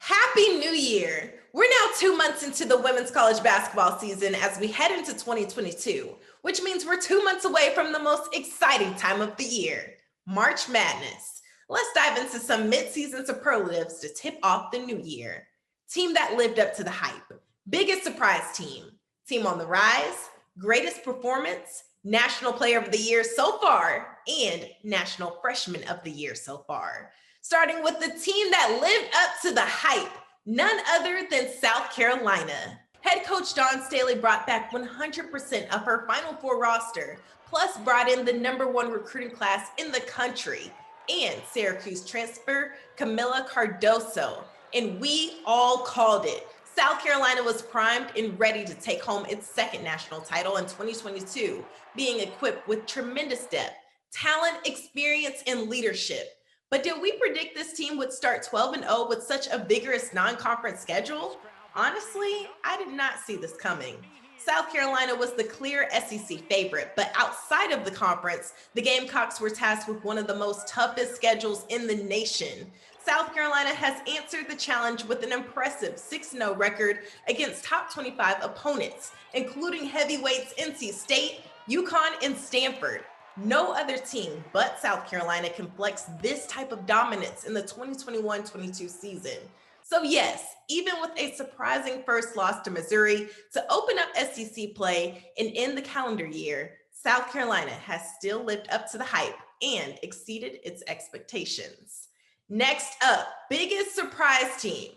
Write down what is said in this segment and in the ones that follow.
Happy New Year! We're now 2 months into the women's college basketball season as we head into 2022, which means we're 2 months away from the most exciting time of the year, March Madness. Let's dive into some mid-season superlatives to tip off the new year. Team that lived up to the hype. Biggest surprise team. Team on the rise. Greatest performance. National Player of the Year so far, and National Freshman of the Year so far. Starting with the team that lived up to the hype, none other than South Carolina. Head coach Dawn Staley brought back 100% of her Final Four roster, plus brought in the #1 recruiting class in the country, and Syracuse transfer Camila Cardoso. And we all called it. South Carolina was primed and ready to take home its second national title in 2022, being equipped with tremendous depth, talent, experience, and leadership. But did we predict this team would start 12-0 with such a vigorous non-conference schedule? Honestly, I did not see this coming. South Carolina was the clear SEC favorite, but outside of the conference, the Gamecocks were tasked with one of the most toughest schedules in the nation. South Carolina has answered the challenge with an impressive 6-0 record against top 25 opponents, including heavyweights NC State, UConn, and Stanford. No other team but South Carolina can flex this type of dominance in the 2021-22 season. So yes, even with a surprising first loss to Missouri to open up SEC play and end the calendar year, South Carolina has still lived up to the hype and exceeded its expectations. Next up, biggest surprise team,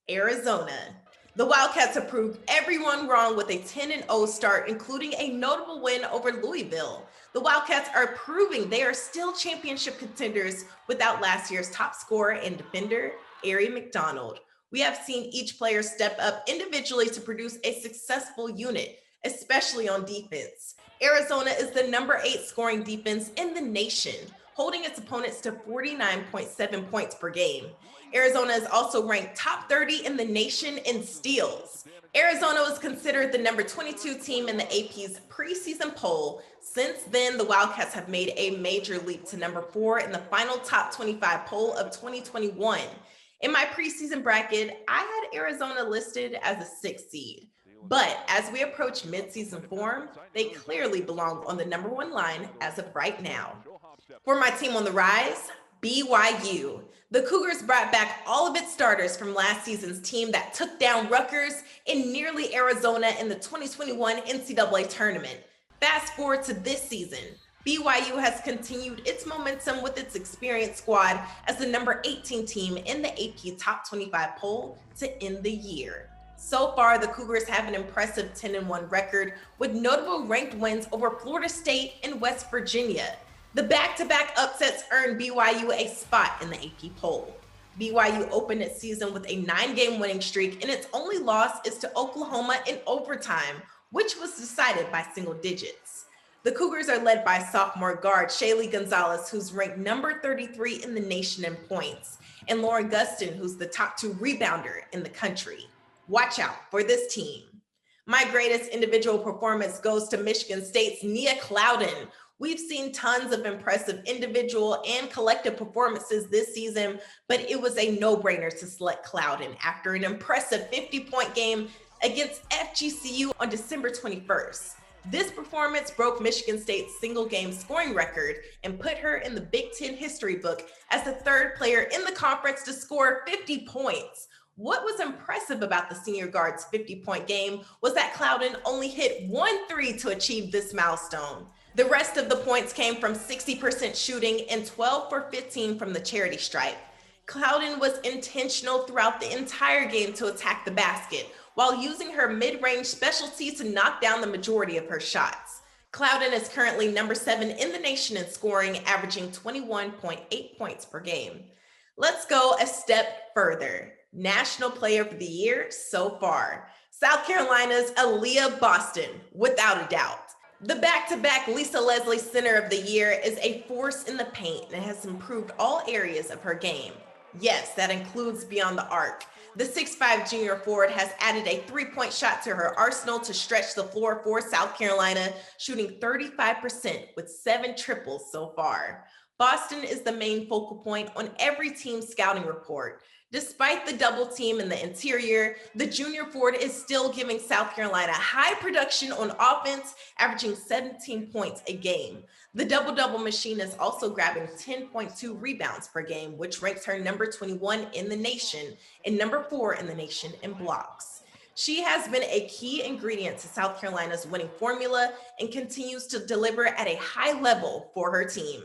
Arizona. The Wildcats have proved everyone wrong with a 10-0 start, including a notable win over Louisville. The Wildcats are proving they are still championship contenders without last year's top scorer and defender, Aari McDonald. We have seen each player step up individually to produce a successful unit, especially on defense. Arizona is the #8 scoring defense in the nation, holding its opponents to 49.7 points per game. Arizona is also ranked top 30 in the nation in steals. Arizona was considered the #22 team in the AP's preseason poll. Since then, the Wildcats have made a major leap to #4 in the final top 25 poll of 2021. In my preseason bracket, I had Arizona listed as a 6th seed. But as we approach midseason form, they clearly belong on the #1 line as of right now. For my team on the rise, BYU. The Cougars brought back all of its starters from last season's team that took down Rutgers and nearly Arizona in the 2021 NCAA tournament. Fast forward to this season, BYU has continued its momentum with its experienced squad as the #18 team in the AP Top 25 poll to end the year. So far, the Cougars have an impressive 10-1 record with notable ranked wins over Florida State and West Virginia. The back-to-back upsets earned BYU a spot in the AP poll. BYU opened its season with a 9-game winning streak, and its only loss is to Oklahoma in overtime, which was decided by single digits. The Cougars are led by sophomore guard Shaylee Gonzalez, who's ranked #33 in the nation in points, and Lauren Gustin, who's the top 2 rebounder in the country. Watch out for this team. My greatest individual performance goes to Michigan State's Nia Clouden. We've seen tons of impressive individual and collective performances this season, but it was a no-brainer to select Clouden after an impressive 50-point game against FGCU on December 21st. This performance broke Michigan State's single-game scoring record and put her in the Big Ten history book as the 3rd player in the conference to score 50 points. What was impressive about the senior guard's 50-point game was that Clouden only hit 1 3 to achieve this milestone. The rest of the points came from 60% shooting and 12 for 15 from the charity stripe. Clouden was intentional throughout the entire game to attack the basket, while using her mid-range specialty to knock down the majority of her shots. Clouden is currently #7 in the nation in scoring, averaging 21.8 points per game. Let's go a step further. National Player of the Year so far. South Carolina's Aaliyah Boston, without a doubt. The back-to-back Lisa Leslie Center of the Year is a force in the paint and has improved all areas of her game. Yes, that includes beyond the arc. The 6'5" junior forward has added a 3-point shot to her arsenal to stretch the floor for South Carolina, shooting 35% with 7 triples so far. Boston is the main focal point on every team's scouting report. Despite the double team in the interior, the junior forward is still giving South Carolina high production on offense, averaging 17 points a game. The double-double machine is also grabbing 10.2 rebounds per game, which ranks her number 21 in the nation and number 4 in the nation in blocks. She has been a key ingredient to South Carolina's winning formula and continues to deliver at a high level for her team.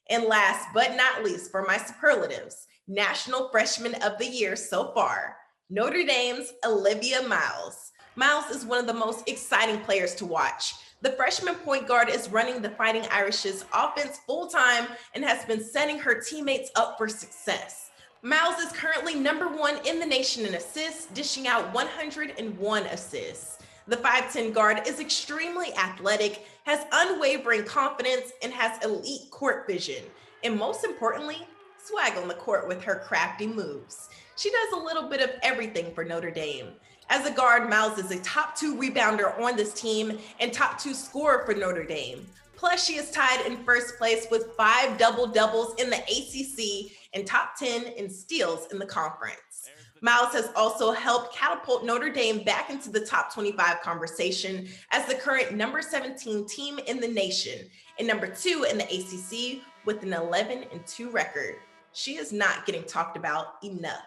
And last but not least, for my superlatives, National Freshman of the Year so far, Notre Dame's Olivia Miles. Miles is one of the most exciting players to watch. The freshman point guard is running the Fighting Irish's offense full-time and has been setting her teammates up for success. Miles is currently number 1 in the nation in assists, dishing out 101 assists. The 5'10 guard is extremely athletic, has unwavering confidence, and has elite court vision. And most importantly, swag on the court with her crafty moves. She does a little bit of everything for Notre Dame. As a guard, Miles is a top 2 rebounder on this team and top 2 scorer for Notre Dame. Plus, she is tied in first place with 5 double-doubles in the ACC and top 10 in steals in the conference. Miles has also helped catapult Notre Dame back into the top 25 conversation as the current number 17 team in the nation and number 2 in the ACC with an 11-2 record. She is not getting talked about enough.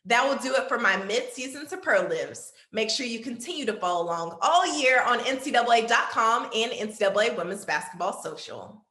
That will do it for my mid-season superlatives. Make sure you continue to follow along all year on NCAA.com and NCAA Women's Basketball Social.